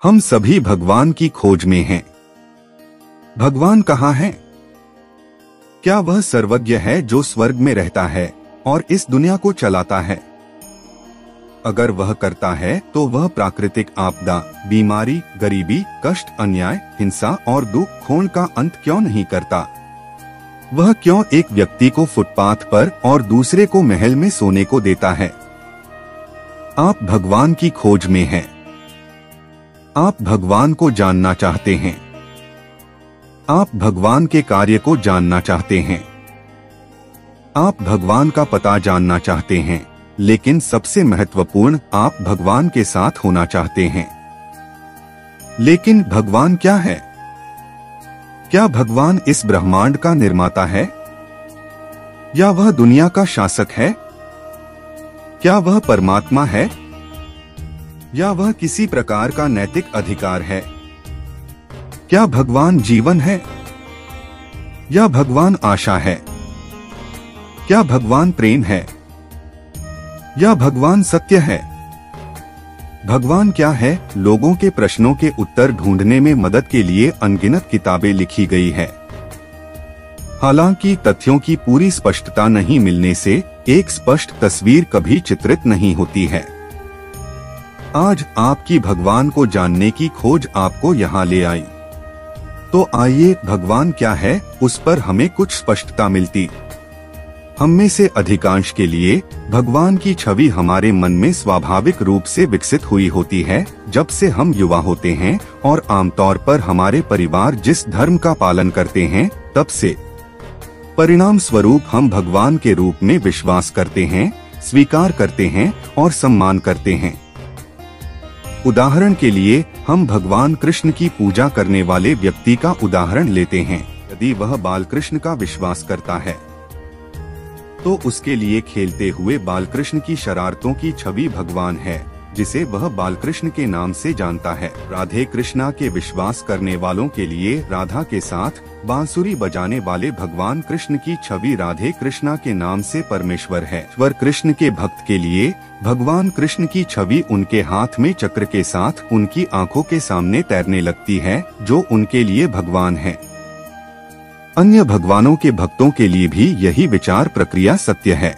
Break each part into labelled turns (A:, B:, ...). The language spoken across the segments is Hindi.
A: हम सभी भगवान की खोज में हैं। भगवान कहाँ है? क्या वह सर्वज्ञ है जो स्वर्ग में रहता है और इस दुनिया को चलाता है? अगर वह करता है तो वह प्राकृतिक आपदा, बीमारी, गरीबी, कष्ट, अन्याय, हिंसा और दुख खोण का अंत क्यों नहीं करता? वह क्यों एक व्यक्ति को फुटपाथ पर और दूसरे को महल में सोने को देता है? आप भगवान की खोज में हैं। आप भगवान को जानना चाहते हैं। आप भगवान के कार्य को जानना चाहते हैं। आप भगवान का पता जानना चाहते हैं, लेकिन सबसे महत्वपूर्ण, आप भगवान के साथ होना चाहते हैं। लेकिन भगवान क्या है? क्या भगवान इस ब्रह्मांड का निर्माता है? या वह दुनिया का शासक है? क्या वह परमात्मा है? या वह किसी प्रकार का नैतिक अधिकार है? क्या भगवान जीवन है? या भगवान आशा है? क्या भगवान प्रेम है? या भगवान सत्य है? भगवान क्या है? लोगों के प्रश्नों के उत्तर ढूंढने में मदद के लिए अनगिनत किताबें लिखी गई है। हालांकि तथ्यों की पूरी स्पष्टता नहीं मिलने से एक स्पष्ट तस्वीर कभी चित्रित नहीं होती है। आज आपकी भगवान को जानने की खोज आपको यहाँ ले आई। तो आइए, भगवान क्या है उस पर हमें कुछ स्पष्टता मिलती। हम में से अधिकांश के लिए भगवान की छवि हमारे मन में स्वाभाविक रूप से विकसित हुई होती है जब से हम युवा होते हैं, और आमतौर पर हमारे परिवार जिस धर्म का पालन करते हैं तब से। परिणाम स्वरूप हम भगवान के रूप में विश्वास करते हैं, स्वीकार करते हैं और सम्मान करते हैं। उदाहरण के लिए हम भगवान कृष्ण की पूजा करने वाले व्यक्ति का उदाहरण लेते हैं। यदि वह बाल कृष्ण का विश्वास करता है तो उसके लिए खेलते हुए बाल कृष्ण की शरारतों की छवि भगवान है, जिसे वह बाल कृष्ण के नाम से जानता है। राधे कृष्णा के विश्वास करने वालों के लिए राधा के साथ बांसुरी बजाने वाले भगवान कृष्ण की छवि राधे कृष्णा के नाम से परमेश्वर है। ईश्वर कृष्ण के भक्त के लिए भगवान कृष्ण की छवि उनके हाथ में चक्र के साथ उनकी आंखों के सामने तैरने लगती है, जो उनके लिए भगवान है। अन्य भगवानों के भक्तों के लिए भी यही विचार प्रक्रिया सत्य है।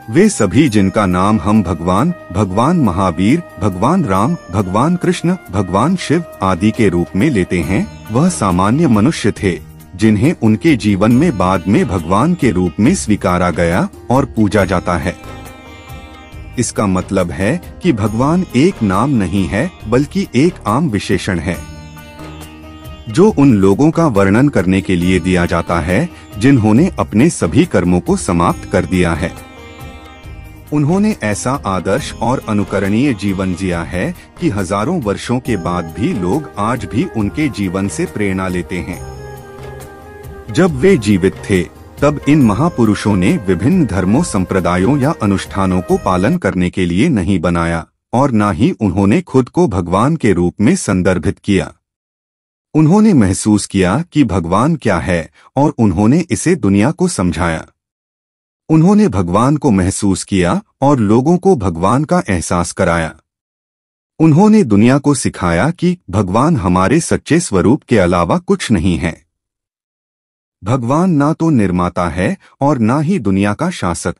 A: वे सभी जिनका नाम हम भगवान, भगवान महावीर, भगवान राम, भगवान कृष्ण, भगवान शिव आदि के रूप में लेते हैं, वह सामान्य मनुष्य थे जिन्हें उनके जीवन में बाद में भगवान के रूप में स्वीकारा गया और पूजा जाता है। इसका मतलब है कि भगवान एक नाम नहीं है, बल्कि एक आम विशेषण है जो उन लोगों का वर्णन करने के लिए दिया जाता है जिन्होंने अपने सभी कर्मों को समाप्त कर दिया है। उन्होंने ऐसा आदर्श और अनुकरणीय जीवन जिया है कि हजारों वर्षों के बाद भी लोग आज भी उनके जीवन से प्रेरणा लेते हैं। जब वे जीवित थे तब इन महापुरुषों ने विभिन्न धर्मों, संप्रदायों या अनुष्ठानों को पालन करने के लिए नहीं बनाया, और न ही उन्होंने खुद को भगवान के रूप में संदर्भित किया। उन्होंने महसूस किया कि भगवान क्या है और उन्होंने इसे दुनिया को समझाया। उन्होंने भगवान को महसूस किया और लोगों को भगवान का एहसास कराया। उन्होंने दुनिया को सिखाया कि भगवान हमारे सच्चे स्वरूप के अलावा कुछ नहीं है। भगवान ना तो निर्माता है और ना ही दुनिया का शासक।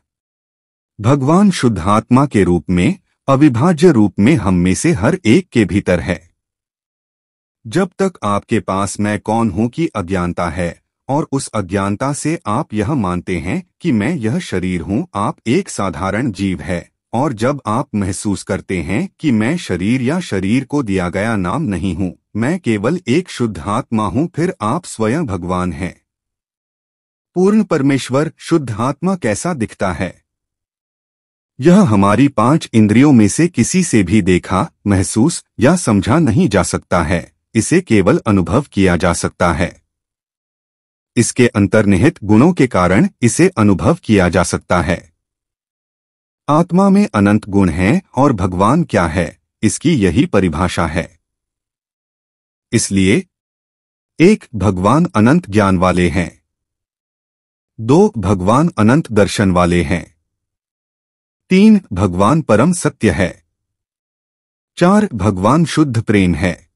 A: भगवान शुद्ध आत्मा के रूप में, अविभाज्य रूप में हम में से हर एक के भीतर है। जब तक आपके पास मैं कौन हूं की अज्ञानता है और उस अज्ञानता से आप यह मानते हैं कि मैं यह शरीर हूं, आप एक साधारण जीव है। और जब आप महसूस करते हैं कि मैं शरीर या शरीर को दिया गया नाम नहीं हूं, मैं केवल एक शुद्ध आत्मा हूं, फिर आप स्वयं भगवान हैं। पूर्ण परमेश्वर शुद्ध आत्मा कैसा दिखता है? यह हमारी 5 इंद्रियों में से किसी से भी देखा, महसूस या समझा नहीं जा सकता है। इसे केवल अनुभव किया जा सकता है। इसके अंतर्निहित गुणों के कारण इसे अनुभव किया जा सकता है। आत्मा में अनंत गुण हैं और भगवान क्या है, इसकी यही परिभाषा है। इसलिए 1 भगवान अनंत ज्ञान वाले हैं। 2 भगवान अनंत दर्शन वाले हैं। 3 भगवान परम सत्य है। 4. भगवान शुद्ध प्रेम है।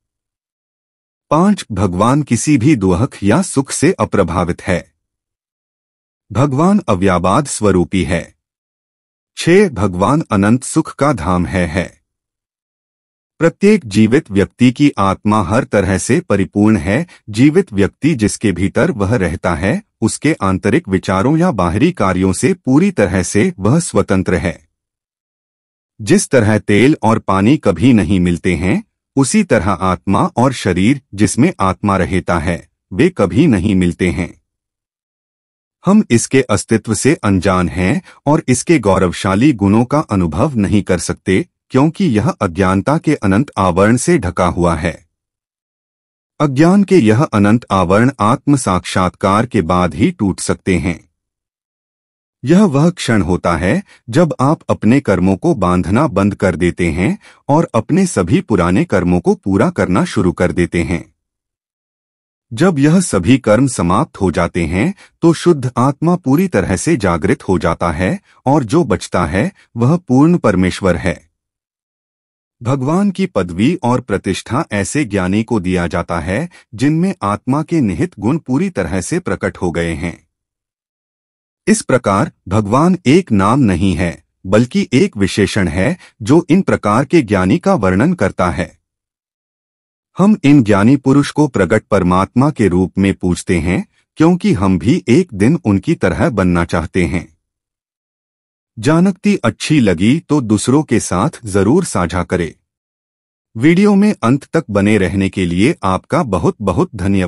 A: 5. भगवान किसी भी दुख या सुख से अप्रभावित है। भगवान अव्याबाद स्वरूपी है। 6. भगवान अनंत सुख का धाम है। प्रत्येक जीवित व्यक्ति की आत्मा हर तरह से परिपूर्ण है। जीवित व्यक्ति जिसके भीतर वह रहता है, उसके आंतरिक विचारों या बाहरी कार्यों से पूरी तरह से वह स्वतंत्र है। जिस तरह तेल और पानी कभी नहीं मिलते हैं, उसी तरह आत्मा और शरीर जिसमें आत्मा रहता है, वे कभी नहीं मिलते हैं। हम इसके अस्तित्व से अनजान हैं और इसके गौरवशाली गुणों का अनुभव नहीं कर सकते, क्योंकि यह अज्ञानता के अनंत आवरण से ढका हुआ है। अज्ञान के यह अनंत आवरण आत्म साक्षात्कार के बाद ही टूट सकते हैं। यह वह क्षण होता है जब आप अपने कर्मों को बांधना बंद कर देते हैं और अपने सभी पुराने कर्मों को पूरा करना शुरू कर देते हैं। जब यह सभी कर्म समाप्त हो जाते हैं तो शुद्ध आत्मा पूरी तरह से जागृत हो जाता है और जो बचता है वह पूर्ण परमेश्वर है। भगवान की पदवी और प्रतिष्ठा ऐसे ज्ञानी को दिया जाता है जिनमें आत्मा के निहित गुण पूरी तरह से प्रकट हो गए हैं। इस प्रकार भगवान एक नाम नहीं है, बल्कि एक विशेषण है जो इन प्रकार के ज्ञानी का वर्णन करता है। हम इन ज्ञानी पुरुष को प्रगट परमात्मा के रूप में पूजते हैं, क्योंकि हम भी एक दिन उनकी तरह बनना चाहते हैं। जानकारी अच्छी लगी तो दूसरों के साथ जरूर साझा करें। वीडियो में अंत तक बने रहने के लिए आपका बहुत बहुत धन्यवाद।